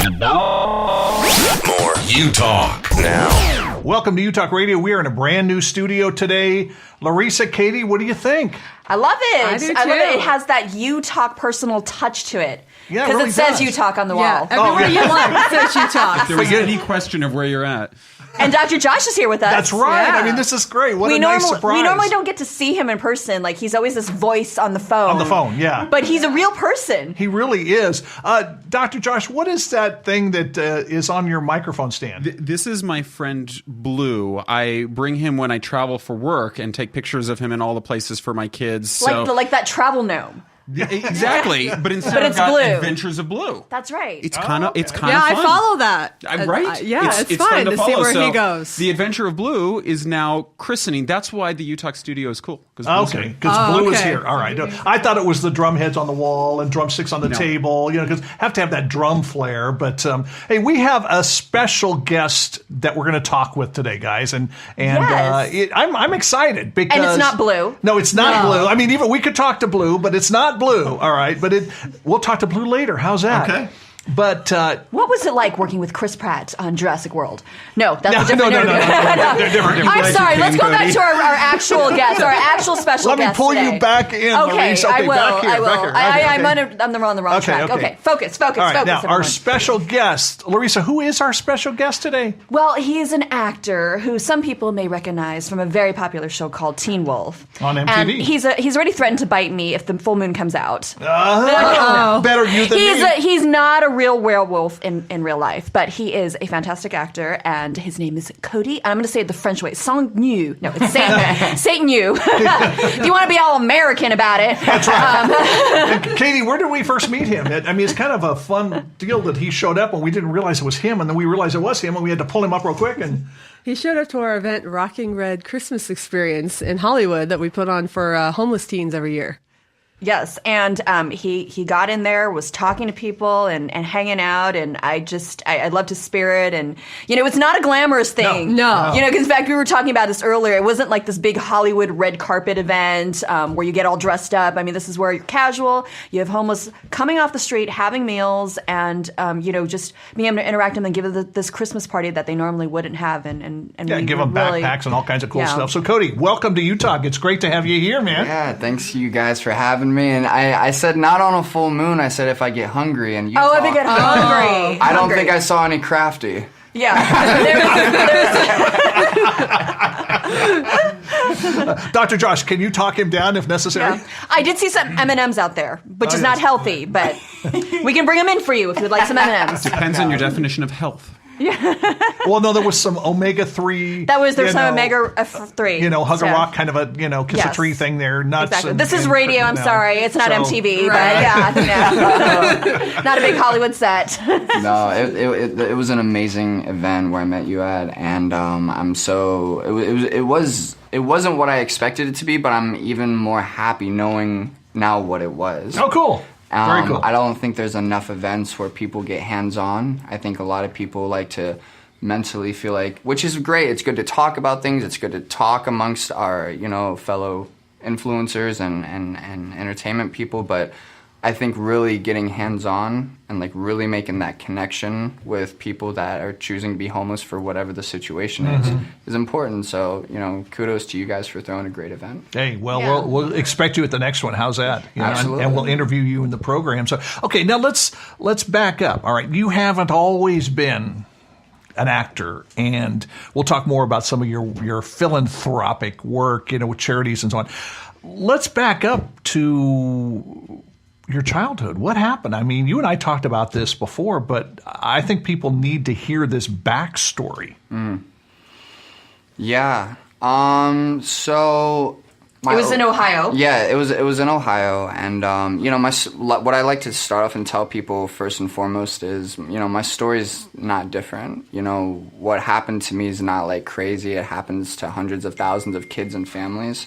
And now, more Utalk now. Welcome to Utalk Radio. We are in a brand new studio today. Larissa, Katie, what do you think? I love it. I do too. love it. It has that Utalk personal touch to it. Yeah, it because really it says does. Utalk on the Yeah, wall. everywhere you look, it says Utalk. If there was any question of where you're at. And Dr. Josh is here with us. That's right. Yeah. I mean, this is great. What a nice surprise. We normally don't get to see him in person. Like, he's always this voice on the phone. On the phone, yeah. But he's a real person. He really is. Dr. Josh, what is that thing that is on your microphone stand? This is my friend Blue. I bring him when I travel for work and take pictures of him in all the places for my kids. So. Like that travel gnome. Yeah, exactly. But instead But I've it's got Blue. Adventures of Blue. That's right. It's kind of it's kind Yeah, of I fun. follow that. Right? It's fun to see follow. where So he goes. The Adventure of Blue is now christening. That's why the Utalk studio is cool. Okay, because Blue is okay. here. All right. I thought it was the drum heads on the wall and drumsticks on the table, because have to have that drum flair. But hey, we have a special guest that we're going to talk with today, guys, and Yes. I'm excited because And it's not Blue. No, it's not Blue. I mean, even we could talk to Blue, but it's not Blue. All right, but we'll talk to Blue later. How's that? Okay. But What was it like working with Chris Pratt on Jurassic World? No, that's a different no. interview. They're different. I'm sorry. Let's go back Cody. to our actual guest, our actual special Let me guest pull today. you back in, Okay, Larissa. I Okay, will. back here, I will. back here. Okay, I'm okay. on the wrong track. Okay, focus. All right, now everyone. our special guest, Larissa. Who is our special guest today? Well, he is an actor who some people may recognize from a very popular show called Teenwolf. On MTV. And he's already threatened to bite me if the full moon comes out. Better you than me. He's not a real werewolf in real life, but he is a fantastic actor, and his name is Cody. I'm going to say it the French way. Saintgnue. No, it's Saintgnue. If you want to be all American about it. That's right. And Katie, where did we first meet him? I mean, it's kind of a fun deal that he showed up and we didn't realize it was him, and then we realized it was him, and we had to pull him up real quick. And He showed up to our event, Rocking Red Christmas Experience in Hollywood, that we put on for homeless teens every year. Yes, and he got in there, was talking to people and hanging out, and I loved his spirit, and it's not a glamorous thing. No. Because in fact we were talking about this earlier. It wasn't like this big Hollywood red carpet event where you get all dressed up. I mean, this is where you're casual. You have homeless coming off the street, having meals, and just being able to interact and then give this Christmas party that they normally wouldn't have, and we give them really, backpacks and all kinds of cool stuff. So Cody, welcome to Utalk. It's great to have you here, man. Yeah, thanks you guys for having me. And I said not on a full moon. I said if I get hungry. And you Oh, if I get hungry. I don't think I saw any crafty. Yeah. Dr. Josh, can you talk him down if necessary? Yeah. I did see some M&Ms out there, which is not yes. healthy, but we can bring them in for you if you'd like some M&Ms. Depends on your definition of health. Well, no, there was some omega-3. There's some omega-3. hug a rock kind of a, kiss Yes. a tree thing there. Nuts. Exactly. And, This is radio. I'm sorry. It's not So- MTV, Right. but yeah, not a big Hollywood set. No, it was an amazing event where I met you at, and it wasn't what I expected it to be, but I'm even more happy knowing now what it was. Oh, cool. Very cool. I don't think there's enough events where people get hands-on. I think a lot of people like to mentally feel like, which is great. It's good to talk about things. It's good to talk amongst our, fellow influencers and entertainment people. But I think really getting hands-on and like really making that connection with people that are choosing to be homeless for whatever the situation is important. So, kudos to you guys for throwing a great event. Hey, well, Yeah. we'll expect you at the next one. How's that? Absolutely. And we'll interview you in the program. So, okay, now let's back up. All right, you haven't always been an actor, and we'll talk more about some of your philanthropic work, with charities and so on. Let's back up to your childhood. What happened? I mean, you and I talked about this before, but I think people need to hear this backstory. Yeah. So It was in Ohio. Yeah, it was in Ohio, and what I like to start off and tell people first and foremost is, my story's not different. What happened to me is not like crazy. It happens to hundreds of thousands of kids and families,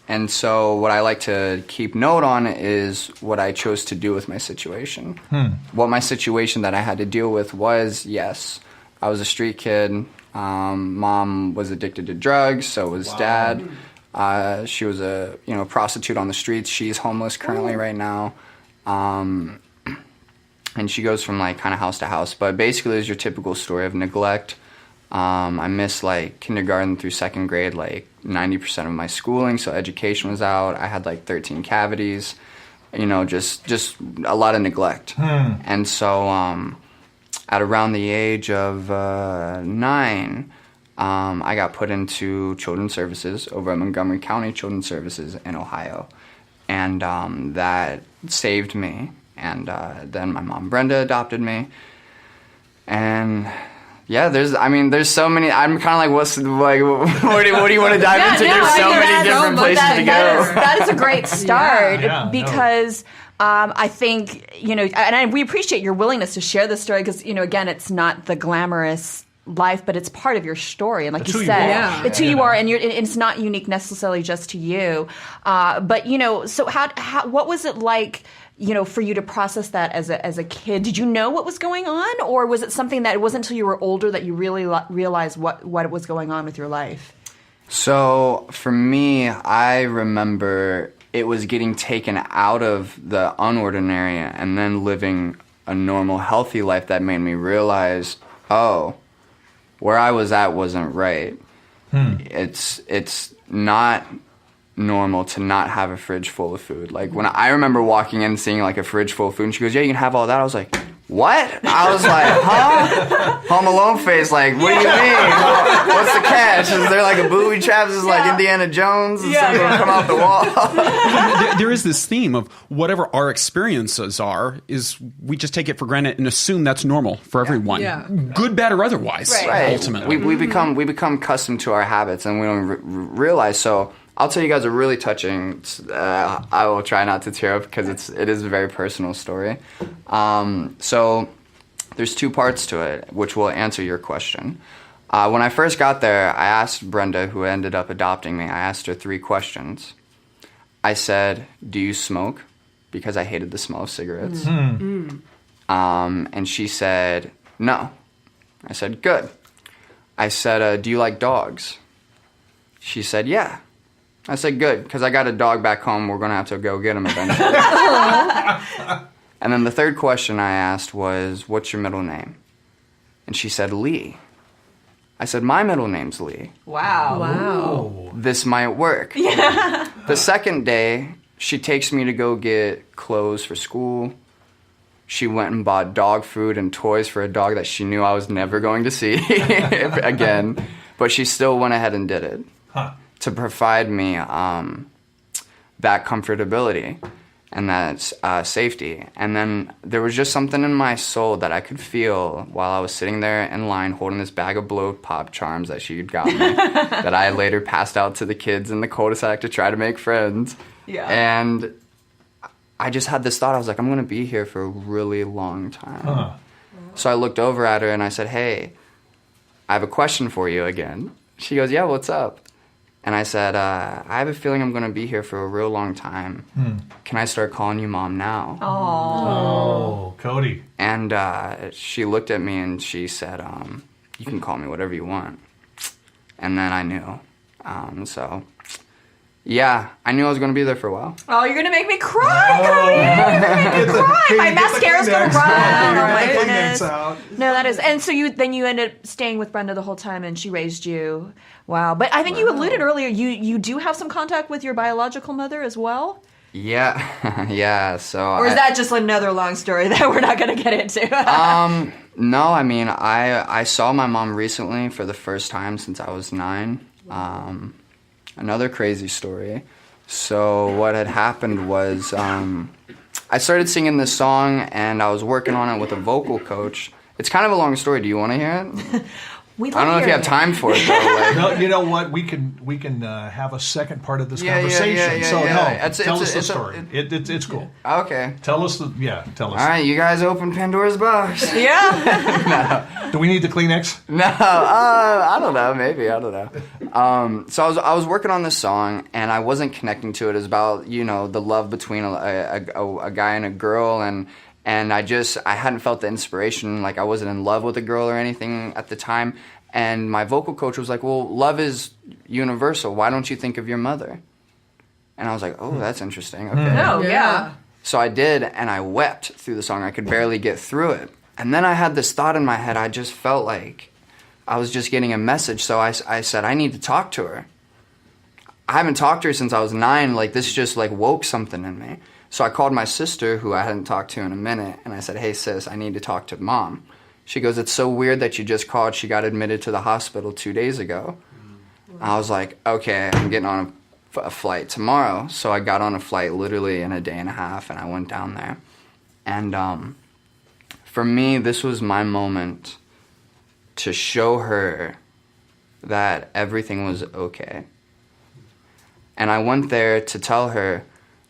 and so what I like to keep note on is what I chose to do with my situation. What my situation that I had to deal with was, yes, I was a street kid. Mom was addicted to drugs, so was Dad. She was a prostitute on the streets. She's homeless currently right now. and she goes from like kind of house to house. But basically, it's your typical story of neglect. I missed like kindergarten through second grade, like 90% of my schooling. So education was out. I had like 13 cavities, just a lot of neglect. And so at around the age of 9, I got put into Children's Services over at Montgomery County Children's Services in Ohio. And that saved me. And then my mom, Brenda, adopted me. And yeah, there's so many. I'm kind of like, what do you want to dive into? There's so many different places to go. That is a great start because I think, and we appreciate your willingness to share this story because, again, it's not the glamorous life, but it's part of your story. And like it's you said, it's who you are, and it's not unique necessarily just to you. But, so what was it like, for you to process that as a kid? Did you know what was going on, or was it something that it wasn't until you were older that you really realized what was going on with your life? So for me, I remember it was getting taken out of the unordinary and then living a normal, healthy life that made me realize, where I was at wasn't right. It's not normal to not have a fridge full of food. Like when I remember walking in and seeing like a fridge full of food, and she goes, "Yeah, you can have all that." I was like, "What?" I was like, "Huh?" Home Alone face, like, "What do you mean? What's the catch? Is there like a booby trap? Is this like Indiana Jones? Is something gonna come out the wall?" There is this theme of whatever our experiences are, is we just take it for granted and assume that's normal for everyone, good, bad, or otherwise. Right. Ultimately, we become accustomed to our habits, and we don't realize. So I'll tell you guys a really touching. I will try not to tear up because it is a very personal story. So there's 2 parts to it, which will answer your question. When I first got there, I asked Brenda, who ended up adopting me, I asked her 3 questions. I said, "Do you smoke?" Because I hated the smell of cigarettes. And she said, "No." I said, "Good." I said, "Do you like dogs?" She said, "Yeah." I said, "Good, because I got a dog back home. We're going to have to go get him eventually." And then the 3rd question I asked was, "What's your middle name?" And she said, "Lee." I said, "My middle name's Lee. Wow. This might work." Yeah. The second day, she takes me to go get clothes for school. She went and bought dog food and toys for a dog that she knew I was never going to see again. But she still went ahead and did it. To provide me that comfortability and that safety. And then there was just something in my soul that I could feel while I was sitting there in line holding this bag of blow pop charms that she had got me that I later passed out to the kids in the cul-de-sac to try to make friends. Yeah. And I just had this thought. I was like, I'm going to be here for a really long time. So I looked over at her and I said, "Hey, I have a question for you again." She goes, "Yeah, what's up?" And I said, "I have a feeling I'm going to be here for a real long time. Can I start calling you Mom now?" Oh, Cody. And she looked at me and she said, "You can call me whatever you want." And then I knew. Yeah, I knew I was going to be there for a while. Oh, you're going to make me cry, Cody. You're going to make me cry. My mascara's going to run. Oh, my goodness. No, that is. And so you ended up staying with Brenda the whole time, and she raised you. Wow. But I think you alluded earlier, you do have some contact with your biological mother as well? Yeah. Yeah. So. Or is that just another long story that we're not going to get into? No, I mean, I saw my mom recently for the first time since I was 9. Another crazy story. So what had happened was I started singing this song, and I was working on it with a vocal coach. It's kind of a long story. Do you want to hear it? I don't know if you have time for it, though. No, you know what? We can have a second part of this conversation. Tell us the story. It's cool. Okay. Tell us. Tell us. All right, you guys open Pandora's box. Yeah. Do we need the Kleenex? No, I don't know. Maybe, I don't know. So I was working on this song, and I wasn't connecting to it. It was about, the love between a guy and a girl, and I hadn't felt the inspiration. Like, I wasn't in love with a girl or anything at the time. And my vocal coach was like, "Well, love is universal. Why don't you think of your mother?" And I was like, "Oh, that's interesting. Okay." Oh, yeah. So I did, and I wept through the song. I could barely get through it. And then I had this thought in my head. I just felt like I was just getting a message. So I said, I need to talk to her. I haven't talked to her since I was 9. Like, this just, like, woke something in me. So I called my sister, who I hadn't talked to in a minute, and I said, hey, sis, I need to talk to Mom. She goes, it's so weird that you just called. She got admitted to the hospital 2 days ago. Wow. I was like, okay, I'm getting on a flight tomorrow. So I got on a flight literally in a day and a half, and I went down there. And for me, this was my moment to show her that everything was okay. And I went there to tell her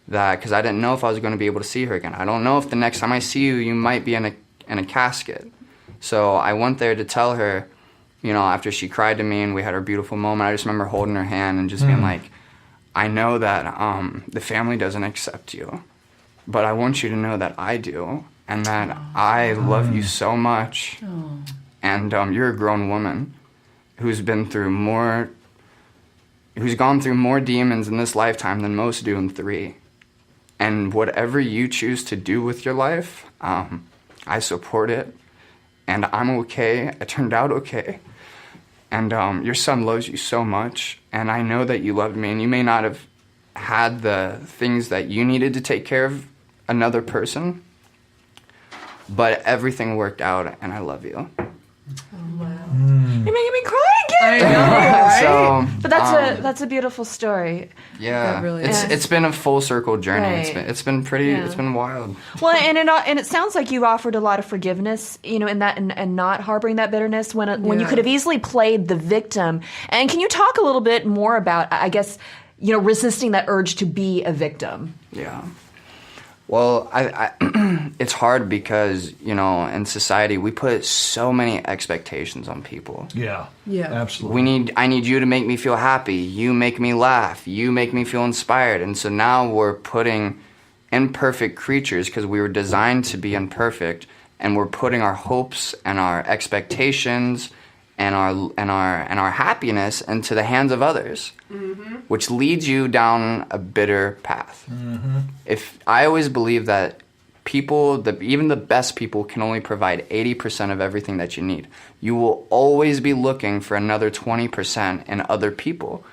that, because I didn't know if I was going to be able to see her again. I don't know if the next time I see you, you might be in a casket. So I went there to tell her, you know, after she cried to me and we had our beautiful moment, I just remember holding her hand and just being like, I know that the family doesn't accept you, but I want you to know that I do, and that I love you so much. And you're a grown woman who's gone through more demons in this lifetime than most do in 3. And whatever you choose to do with your life, I support it. And I'm okay. It turned out okay. And your son loves you so much. And I know that you loved me. And you may not have had the things that you needed to take care of another person. But everything worked out. And I love you. You're making me cry again. I know, right? So, But that's a beautiful story. yeah, That really it's been a full circle journey. Right. It's been wild. Well, and it sounds like you've offered a lot of forgiveness, you know, in that and not harboring that bitterness when you could have easily played the victim. And can you talk a little bit more about, I guess, you know, resisting that urge to be a victim? Yeah. Well, I it's hard because, you know, in society we put so many expectations on people. Yeah. Yeah. Absolutely. I need you to make me feel happy. You make me laugh. You make me feel inspired. And so now we're putting imperfect creatures, because we were designed to be imperfect, and we're putting our hopes and our expectations and our happiness into the hands of others, which leads you down a bitter path. If I always believe that even the best people can only provide 80% of everything that you need. You will always be looking for another 20% in other people.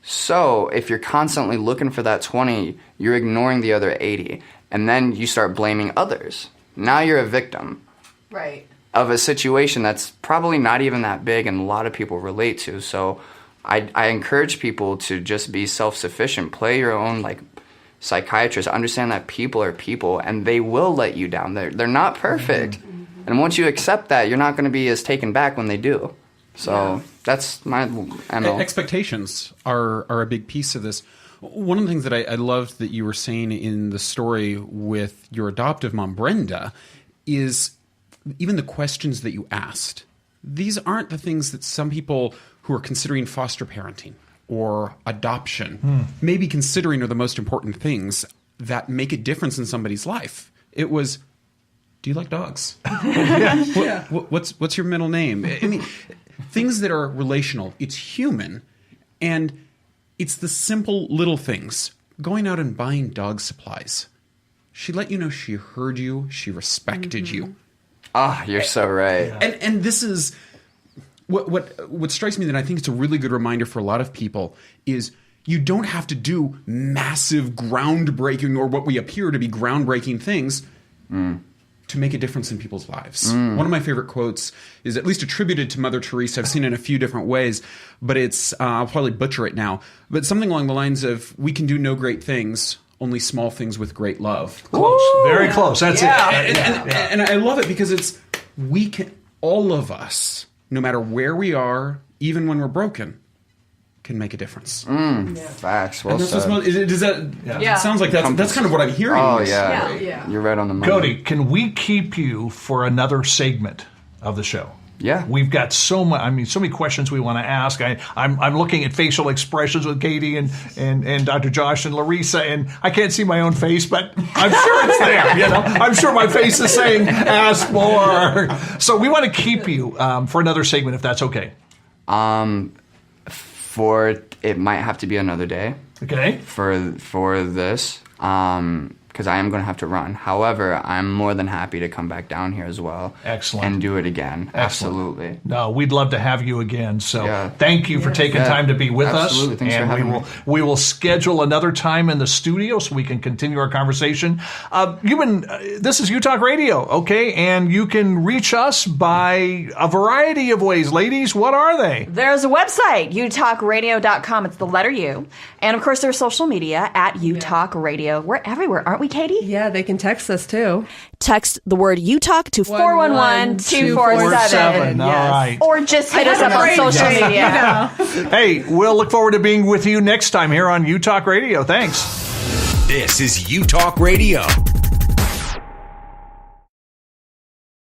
So if you're constantly looking for that 20, you're ignoring the other 80, and then you start blaming others. Now you're a victim. Right. Of a situation that's probably not even that big and a lot of people relate to. So I encourage people to just be self-sufficient. Play your own, like, psychiatrist. Understand that people are people, and they will let you down. They're not perfect. And once you accept that, you're not going to be as taken back when they do. So that's my MO. Expectations are a big piece of this. One of the things that I loved that you were saying in the story with your adoptive mom, Brenda, is even the questions that you asked. These aren't the things that some people who are considering foster parenting or adoption may be considering are the most important things that make a difference in somebody's life. It was, do you like dogs? What's your middle name? I mean, things that are relational. It's human, and it's the simple little things. Going out and buying dog supplies. She let you know she heard you, she respected you. Ah, you're so right. And this is what strikes me, that I think it's a really good reminder for a lot of people, is you don't have to do massive groundbreaking or what we appear to be groundbreaking things to make a difference in people's lives. One of my favorite quotes is at least attributed to Mother Teresa. I've seen it in a few different ways, but it's, I'll probably butcher it now, but something along the lines of, we can do no great things, only small things with great love. Close. Very close. That's it. And I love it because it's, we can, all of us, no matter where we are, even when we're broken, can make a difference. Facts. Well And that's said. does that? It sounds like that's kind of what I'm hearing. Oh yeah. You're right on the money. Cody, can we keep you for another segment of the show? Yeah. We've got so many questions we want to ask. I'm looking at facial expressions with Katie and Dr. Josh and Larissa, and I can't see my own face, but I'm sure it's there. You know, I'm sure my face is saying ask more. So we want to keep you for another segment, if that's okay. It might have to be another day. Okay. For this, because because I am going to have to run. However, I'm more than happy to come back down here as well. Excellent. And do it again. Excellent. Absolutely. No, we'd love to have you again. So thank you for taking Yeah. time to be with Absolutely. us. Thanks for having me. We will schedule another time in the studio so we can continue our conversation. This is Utalk Radio, okay? And you can reach us by a variety of ways. Ladies, what are they? There's a website, utalkradio.com. It's the letter U. And of course, there's social media at Utalk Radio. We're everywhere, aren't we, Katie? Yeah, they can text us too. Text the word Utalk to 411-247. All right. Or just hit us up on social media. Hey, we'll look forward to being with you next time here on Utalk Radio. Thanks. This is Utalk Radio.